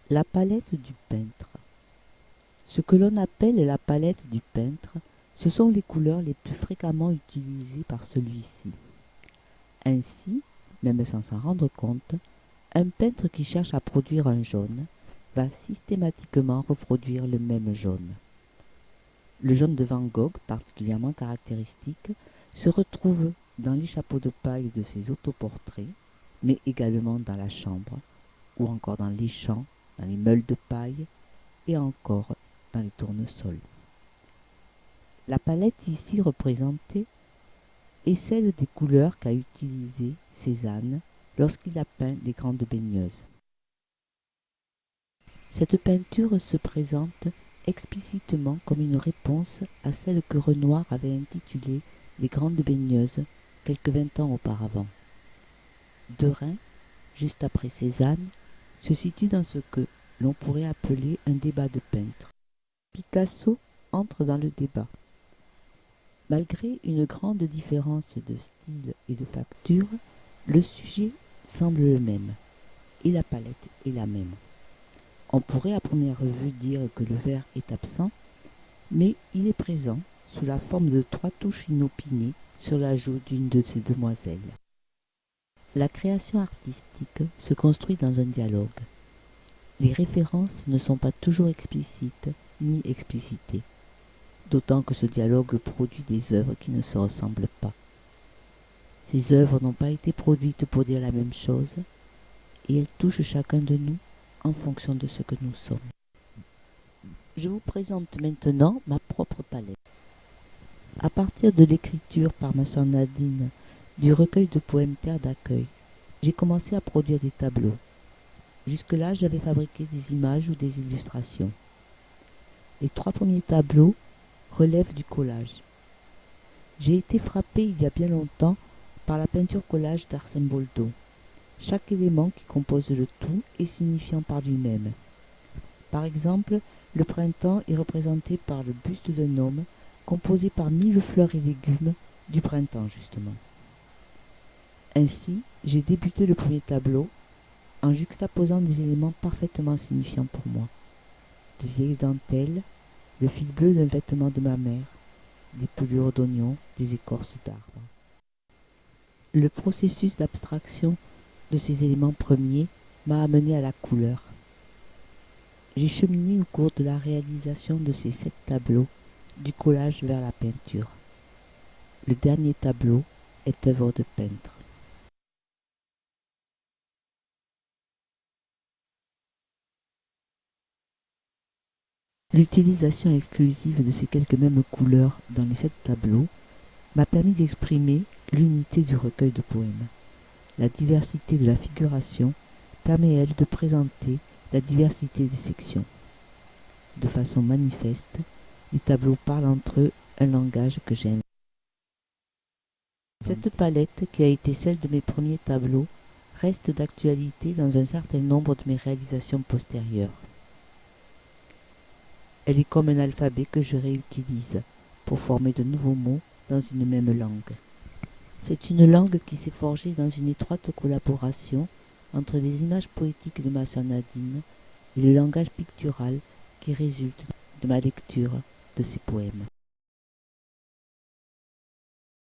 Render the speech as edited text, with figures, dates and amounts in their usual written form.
La palette du peintre. Ce que l'on appelle la palette du peintre, ce sont les couleurs les plus fréquemment utilisées par celui-ci. Ainsi, même sans s'en rendre compte, un peintre qui cherche à produire un jaune va systématiquement reproduire le même jaune. Le jaune de Van Gogh, particulièrement caractéristique, se retrouve dans les chapeaux de paille de ses autoportraits, mais également dans la chambre, ou encore dans les champs, dans les meules de paille, et encore dans les tournesols. La palette ici représentée est celle des couleurs qu'a utilisées Cézanne lorsqu'il a peint les grandes baigneuses. Cette peinture se présente explicitement comme une réponse à celle que Renoir avait intitulée Les grandes baigneuses quelques 20 ans auparavant. Derain, juste après Cézanne, se situe dans ce que l'on pourrait appeler un débat de peintres. Picasso entre dans le débat. Malgré une grande différence de style et de facture, le sujet semble le même, et la palette est la même. On pourrait à première vue dire que le vert est absent, mais il est présent sous la forme de 3 touches inopinées sur la joue d'une de ces demoiselles. La création artistique se construit dans un dialogue. Les références ne sont pas toujours explicites ni explicitées, d'autant que ce dialogue produit des œuvres qui ne se ressemblent pas. Ces œuvres n'ont pas été produites pour dire la même chose, et elles touchent chacun de nous en fonction de ce que nous sommes. Je vous présente maintenant ma propre palette. À partir de l'écriture par ma sœur Nadine du recueil de poèmes Terre d'accueil, j'ai commencé à produire des tableaux. Jusque-là, j'avais fabriqué des images ou des illustrations. Les 3 premiers tableaux relèvent du collage. J'ai été frappé il y a bien longtemps par la peinture collage d'Arsène Boldo. Chaque élément qui compose le tout est signifiant par lui-même. Par exemple, le printemps est représenté par le buste d'un homme composé par 1000 fleurs et légumes du printemps justement. Ainsi, j'ai débuté le premier tableau en juxtaposant des éléments parfaitement signifiants pour moi. De vieilles dentelles, le fil bleu d'un vêtement de ma mère, des pelures d'oignons, des écorces d'arbres. Le processus d'abstraction de ces éléments premiers m'a amené à la couleur. J'ai cheminé au cours de la réalisation de ces 7 tableaux, du collage vers la peinture. Le dernier tableau est œuvre de peintre. L'utilisation exclusive de ces quelques mêmes couleurs dans les 7 tableaux m'a permis d'exprimer l'unité du recueil de poèmes. La diversité de la figuration permet, elle, de présenter la diversité des sections. De façon manifeste, les tableaux parlent entre eux un langage que j'aime. Cette palette, qui a été celle de mes premiers tableaux, reste d'actualité dans un certain nombre de mes réalisations postérieures. Elle est comme un alphabet que je réutilise pour former de nouveaux mots dans une même langue. C'est une langue qui s'est forgée dans une étroite collaboration entre les images poétiques de ma sœur Nadine et le langage pictural qui résulte de ma lecture de ses poèmes.